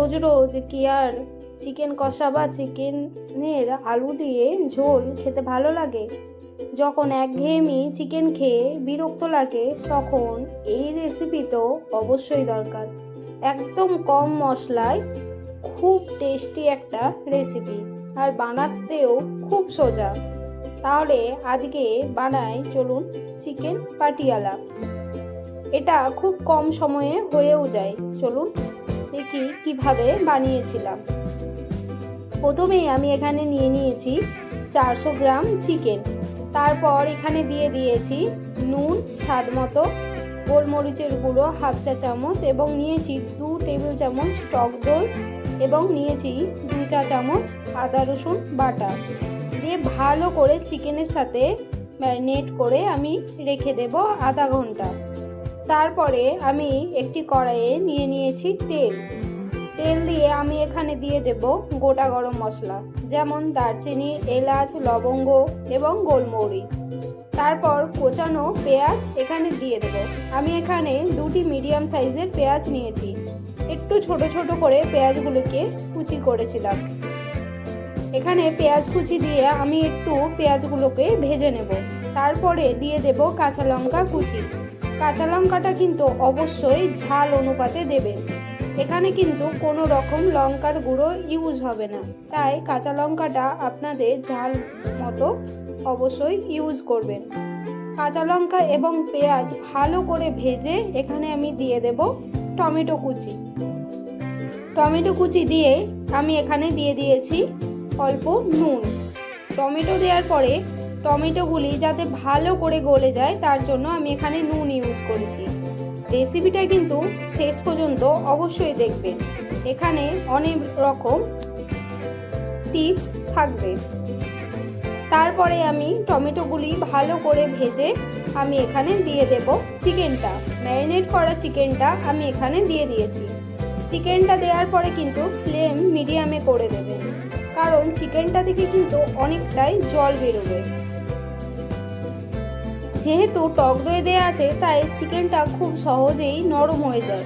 রোজ রোজ কি আর চিকেন কষা বা চিকেনের আলু দিয়ে ঝোল খেতে ভালো লাগে? যখন একঘেয়েমি চিকেন খেয়ে বিরক্ত লাগে তখন এই রেসিপি তো অবশ্যই দরকার। একদম কম মশলায় খুব টেস্টি একটা রেসিপি, আর বানাতেও খুব সোজা। তাহলে আজকে বানাই, চলুন চিকেন পাটিয়ালা। এটা খুব কম সময়ে হয়েও যায়। চলুন দেখি কিভাবে বানিয়েছিলাম। প্রথমেই আমি এখানে নিয়ে নিয়েছি 400 গ্রাম চিকেন। তারপর এখানে দিয়ে দিয়েছি নুন স্বাদ মতো, গোলমরিচের গুঁড়ো হাফ চা চামচ, এবং নিয়েছি 2 টেবিল চামচ টক দই, এবং নিয়েছি 2 চা চামচ আদা রসুন বাটা দিয়ে ভালো করে চিকেনের সাথে ম্যারিনেট করে আমি রেখে দেব আধা ঘন্টা। তারপরে আমি একটি কড়াইয়ে নিয়ে নিয়েছি তেল দিয়ে আমি এখানে দিয়ে দেব গোটা গরম মশলা, যেমন দারচিনি, এলাচ, লবঙ্গ এবং গোলমরিচ। তারপর কোচানো পেঁয়াজ এখানে দিয়ে দেব। আমি এখানে 2টি মিডিয়াম সাইজের পেঁয়াজ নিয়েছি, একটু ছোট ছোট করে পেঁয়াজগুলোকে কুচি করেছিলাম। এখানে পেঁয়াজ কুচি দিয়ে আমি একটু পেঁয়াজগুলোকে ভেজে নেব। তারপরে দিয়ে দেব কাঁচা লঙ্কা কুচি। কাঁচা লঙ্কাটা কিন্তু অবশ্যই ঝাল অনুপাতে দেবেন। এখানে কিন্তু কোনো রকম লঙ্কার গুঁড়ো ইউজ হবে না, তাই কাঁচা লঙ্কাটা আপনাদের ঝাল মতো অবশ্যই ইউজ করবেন। কাঁচা লঙ্কা এবং পেঁয়াজ ভালো করে ভেজে এখানে আমি দিয়ে দেব টমেটো কুচি। টমেটো কুচি দিয়ে আমি এখানে দিয়ে দিয়েছি অল্প নুন। টমেটো দেওয়ার পরে টমেটোগুলি যাতে ভালো করে গলে যায় তার জন্য আমি এখানে নুন ইউজ করেছি। রেসিপিটা কিন্তু শেষ পর্যন্ত অবশ্যই দেখবেন, এখানে অনেক রকম টিপস থাকবে। তারপরে আমি টমেটোগুলি ভালো করে ভেজে আমি এখানে দিয়ে দেব চিকেনটা। ম্যারিনেট করা চিকেনটা আমি এখানে দিয়ে দিয়েছি। চিকেনটা দেওয়ার পরে কিন্তু ফ্লেম মিডিয়ামে করে দেবেন, কারণ চিকেনটা থেকে কিন্তু অনেকটাই জল বেরোবে। যেহেতু টক দই দেওয়া আছে তাই চিকেনটা খুব সহজেই নরম হয়ে যায়,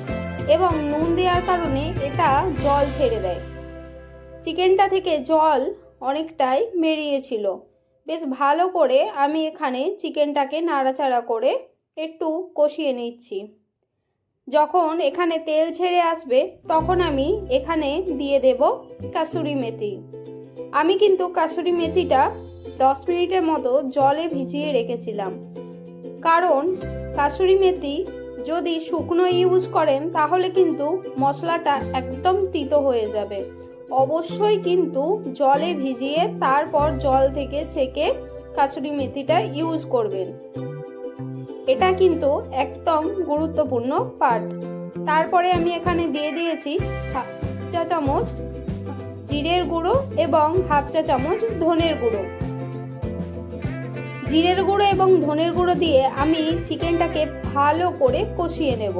এবং নুন দেওয়ার কারণে এটা জল ছেড়ে দেয়। চিকেনটা থেকে জল অনেকটাই বেরিয়েছিল। বেশ ভালো করে আমি এখানে চিকেনটাকে নাড়াচাড়া করে একটু কষিয়ে নিচ্ছি। যখন এখানে তেল ছেড়ে আসবে তখন আমি এখানে দিয়ে দেব কাসুরি মেথি। আমি কিন্তু কাসুরি মেথিটা 10 মিনিটের মতো জলে ভিজিয়ে রেখেছিলাম, কারণ কাসুরি মেথি যদি শুকনো ইউজ করেন তাহলে কিন্তু মশলাটা একদম তিতো হয়ে যাবে। অবশ্যই কিন্তু জলে ভিজিয়ে তারপর জল থেকে ছেঁকে কাসুরি মেথিটা ইউজ করবেন। এটা কিন্তু একদম গুরুত্বপূর্ণ পার্ট। তারপরে আমি এখানে দিয়ে দিয়েছি হাফ চা চামচ জিরের গুঁড়ো এবং হাফ চা চামচ ধনের গুঁড়ো। জিরের গুঁড়ো এবং ধনের গুঁড়ো দিয়ে আমি চিকেনটাকে ভালো করে কষিয়ে নেব।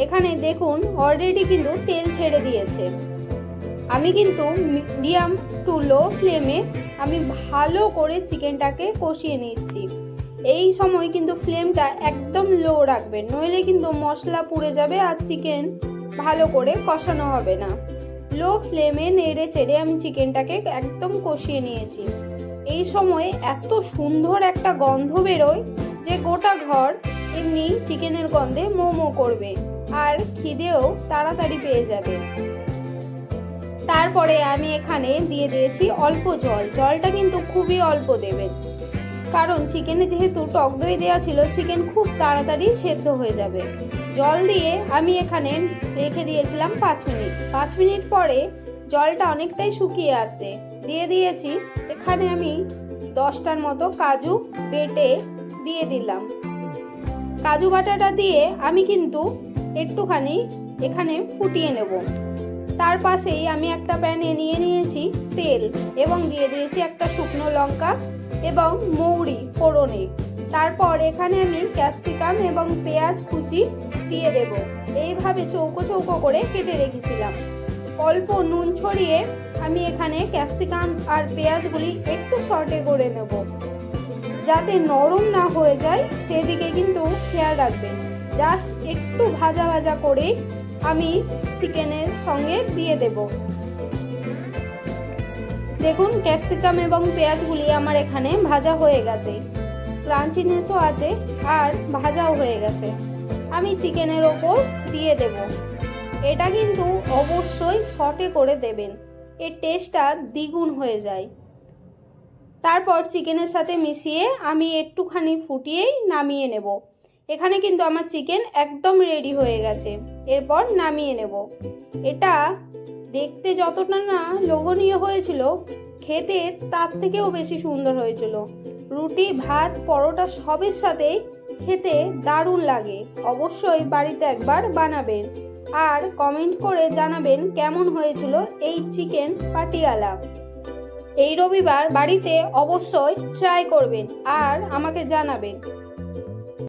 এখানে দেখুন অলরেডি কিন্তু তেল ছেড়ে দিয়েছে। আমি কিন্তু মিডিয়াম টু লো ফ্লেমে আমি ভালো করে চিকেনটাকে কষিয়ে নিচ্ছি। এই সময় কিন্তু ফ্লেমটা একদম লো রাখবেন, নইলে কিন্তু মশলা পুড়ে যাবে আর চিকেন ভালো করে কষানো হবে না। লো ফ্লেমে নেড়ে চেড়ে আমি চিকেনটাকে একদম কষিয়ে নিয়েছি। এই সময় এত সুন্দর একটা গন্ধ বেরোয় যে গোটা ঘর এমনি চিকেনের গন্ধে মোমো করবে, আর খিদেও তাড়াতাড়ি পেয়ে যাবে। তারপরে আমি এখানে দিয়ে দিয়েছি অল্প জল। জলটা কিন্তু খুবই অল্প দেবেন, কারণ চিকেনে যেহেতু টক দই দেওয়া ছিল চিকেন খুব তাড়াতাড়ি সেদ্ধ হয়ে যাবে। জল দিয়ে আমি এখানে রেখে দিয়েছিলাম 5 মিনিট। 5 মিনিট পরে জলটা অনেকটাই শুকিয়ে আসে। দিয়ে দিয়েছি এখানে আমি 10টার মতো কাজু বেটে দিয়ে দিলাম। কাজু বাটাটা দিয়ে আমি কিন্তু একটুখানি এখানে ফুটিয়ে নেব। তার পাশেই আমি একটা প্যানে নিয়ে নিয়েছি তেল, এবং দিয়ে দিয়েছি একটা শুকনো লঙ্কা এবং মৌরি ফোড়নে। তারপর এখানে আমি ক্যাপসিকাম এবং পেঁয়াজ কুচি দিয়ে দেব। এইভাবে চৌকো চৌকো করে কেটে রেখেছিলাম। অল্প নুন ছড়িয়ে আমি এখানে ক্যাপসিকাম আর পেঁয়াজগুলি একটু সটে করে নেব, যাতে নরম না হয়ে যায় সেদিকে কিন্তু খেয়াল রাখবেন। জাস্ট একটু ভাজা ভাজা করে আমি চিকেনের সঙ্গে দিয়ে দিয়ে দেব। দেখুন ক্যাপসিকাম এবং পেঁয়াজগুলি আমার এখানে ভাজা হয়ে গেছে, ক্রাঞ্চিনেসও আছে আর ভাজাও হয়ে গেছে। আমি চিকেনের ওপর দিয়ে দেব। এটা কিন্তু অবশ্যই সটে করে দেবেন, এর টেস্টটা দ্বিগুণ হয়ে যায়। তারপর চিকেনের সাথে মিশিয়ে আমি একটুখানি ফুটিয়েই নামিয়ে নেব। এখানে কিন্তু আমার চিকেন একদম রেডি হয়ে গেছে। এরপর নামিয়ে নেব। এটা দেখতে যতটা না লোভনীয় হয়েছিল, খেতে তার থেকেও বেশি সুন্দর হয়েছিল। রুটি, ভাত, পরোটা সবের সাথেই খেতে দারুণ লাগে। অবশ্যই বাড়িতে একবার বানাবেন আর কমেন্ট করে জানাবেন কেমন হয়েছিল এই চিকেন পাটিয়ালা। এই রবিবার বাড়িতে অবশ্যই ট্রাই করবেন আর আমাকে জানাবেন।